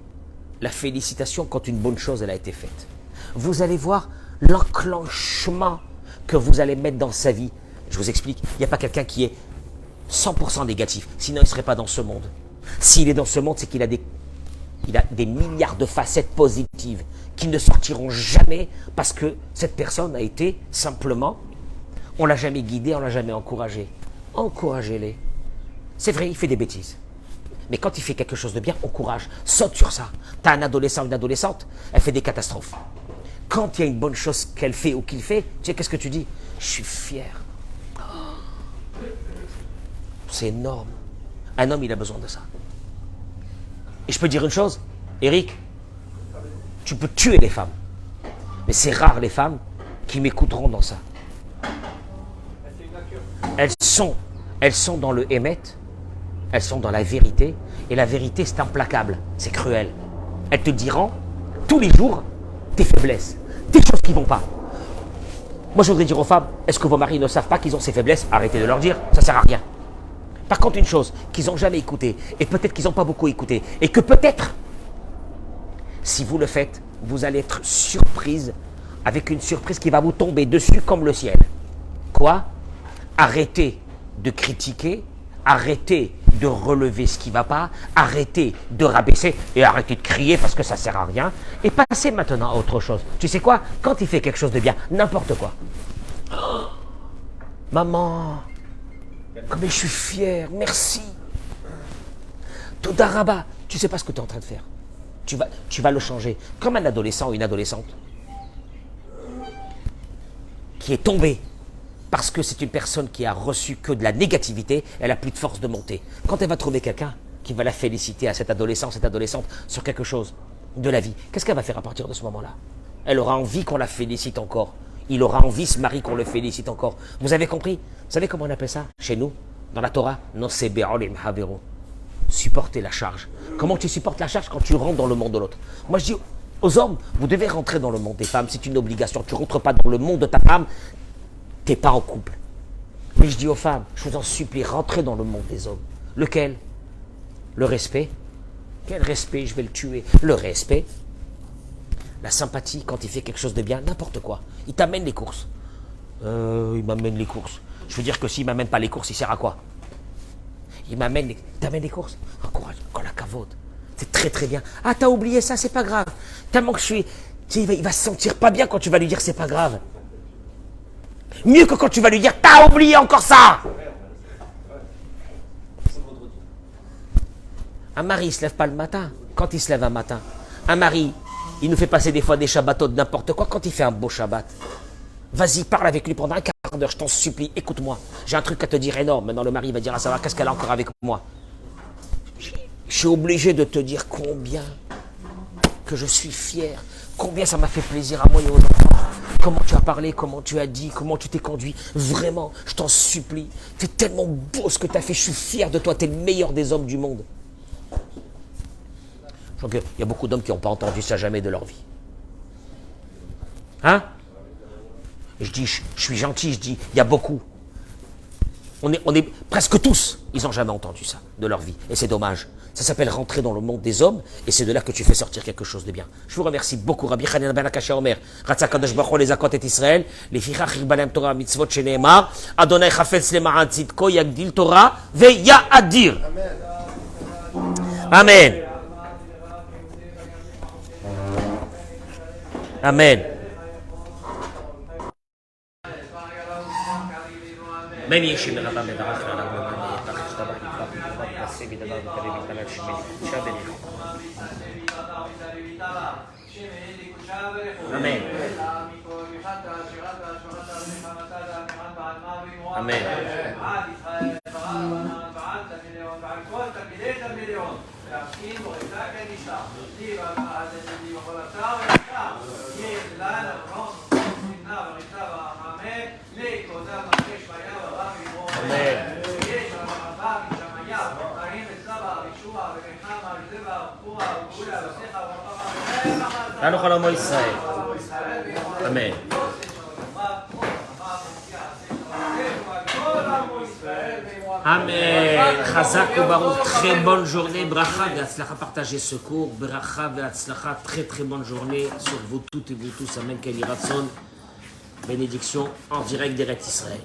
la félicitation quand une bonne chose elle a été faite. Vous allez voir l'enclenchement que vous allez mettre dans sa vie. Je vous explique, il n'y a pas quelqu'un qui est 100% négatif, sinon il ne serait pas dans ce monde. S'il est dans ce monde, c'est qu'il a des milliards de facettes positives qui ne sortiront jamais parce que cette personne a été simplement, on ne l'a jamais guidé, on ne l'a jamais encouragé. Encouragez-les. C'est vrai, il fait des bêtises. Mais quand il fait quelque chose de bien, encourage, saute sur ça. Tu as un adolescent, une adolescente, elle fait des catastrophes. Quand il y a une bonne chose qu'elle fait ou qu'il fait, tu sais, qu'est-ce que tu dis? Je suis fier. C'est énorme. Un homme, il a besoin de ça. Et je peux dire une chose, Eric, tu peux tuer les femmes. Mais c'est rare les femmes qui m'écouteront dans ça. Elles sont dans le émet, elles sont dans la vérité, et la vérité c'est implacable, c'est cruel. Elles te diront tous les jours tes faiblesses, tes choses qui ne vont pas. Moi je voudrais dire aux femmes, est-ce que vos maris ne savent pas qu'ils ont ces faiblesses? Arrêtez de leur dire, ça ne sert à rien. Par contre une chose qu'ils n'ont jamais écouté, et peut-être qu'ils n'ont pas beaucoup écouté, et que peut-être, si vous le faites, vous allez être surprise, avec une surprise qui va vous tomber dessus comme le ciel. Quoi? Arrêtez de critiquer, arrêtez de relever ce qui ne va pas, arrêtez de rabaisser et arrêtez de crier parce que ça ne sert à rien. Et passez maintenant à autre chose. Tu sais quoi? Quand il fait quelque chose de bien, n'importe quoi. Oh, maman, comme je suis fier, merci. Todaraba, tu ne sais pas ce que tu es en train de faire. Tu vas le changer. Comme un adolescent ou une adolescente qui est tombé parce que c'est une personne qui a reçu que de la négativité, elle n'a plus de force de monter. Quand elle va trouver quelqu'un qui va la féliciter à cet adolescent, cette adolescente, sur quelque chose de la vie, qu'est-ce qu'elle va faire à partir de ce moment-là? Elle aura envie qu'on la félicite encore. Il aura envie, ce mari, qu'on le félicite encore. Vous avez compris? Vous savez comment on appelle ça chez nous, dans la Torah? Supporter la charge. Comment tu supportes la charge? Quand tu rentres dans le monde de l'autre. Moi je dis aux hommes, vous devez rentrer dans le monde des femmes, c'est une obligation. Tu ne rentres pas dans le monde de ta femme, tu n'es pas en couple. Mais je dis aux femmes, je vous en supplie, rentrez dans le monde des hommes. Lequel? Le respect. Quel respect? Je vais le tuer. Le respect. La sympathie, quand il fait quelque chose de bien, n'importe quoi. Il t'amène les courses. Il m'amène les courses. Je veux dire que s'il ne m'amène pas les courses, il sert à quoi? Il t'amène les courses. Encourage, quand la cavote. C'est très très bien. Ah, t'as oublié ça, c'est pas grave. Tellement que je suis... Tu sais, il va se sentir pas bien quand tu vas lui dire c'est pas grave. Mieux que quand tu vas lui dire t'as oublié encore ça. Un mari, il se lève pas le matin. Quand il se lève un matin, un mari, il nous fait passer des fois des shabbatot de n'importe quoi. Quand il fait un beau shabbat, vas-y, parle avec lui pendant un quart d'heure, je t'en supplie, écoute-moi. J'ai un truc à te dire énorme. Maintenant, le mari va dire à savoir qu'est-ce qu'elle a encore avec moi. Je suis obligé de te dire combien que je suis fier, combien ça m'a fait plaisir à moi et aux enfants. Comment tu as parlé, comment tu as dit, comment tu t'es conduit. Vraiment, je t'en supplie. C'est tellement beau ce que tu as fait, je suis fier de toi, tu es le meilleur des hommes du monde. Je crois qu'il y a beaucoup d'hommes qui n'ont pas entendu ça jamais de leur vie. Hein? Je dis, je suis gentil, je dis, il y a beaucoup. On est presque tous, ils n'ont jamais entendu ça de leur vie. Et c'est dommage. Ça s'appelle rentrer dans le monde des hommes, et c'est de là que tu fais sortir quelque chose de bien. Je vous remercie beaucoup. Rabbi Chanan ben Akashia Omer, Ratza Kadosh Baruch Hu les akot et Israël, les fichach irbalem Torah mitzvot sheneemar, Adonai chafetz lema'an tzidko yagdil Torah ve ya'adir. Amen. Amen. من يشي من الله من دعاء على من يتخذ تبع يتبع نسي بدبا بكلمة كلام شمال شابني آمين آمين אנחנו חלום ישראל. אמן. Amen. Chazak ou Baruch, très bonne journée. Bracha ve'atzlacha, partagez ce cours. Bracha ve'atzlacha, très très bonne journée sur vous toutes et vous tous. Amen. Keli Ratson. Bénédiction en direct d'Eretz Israël.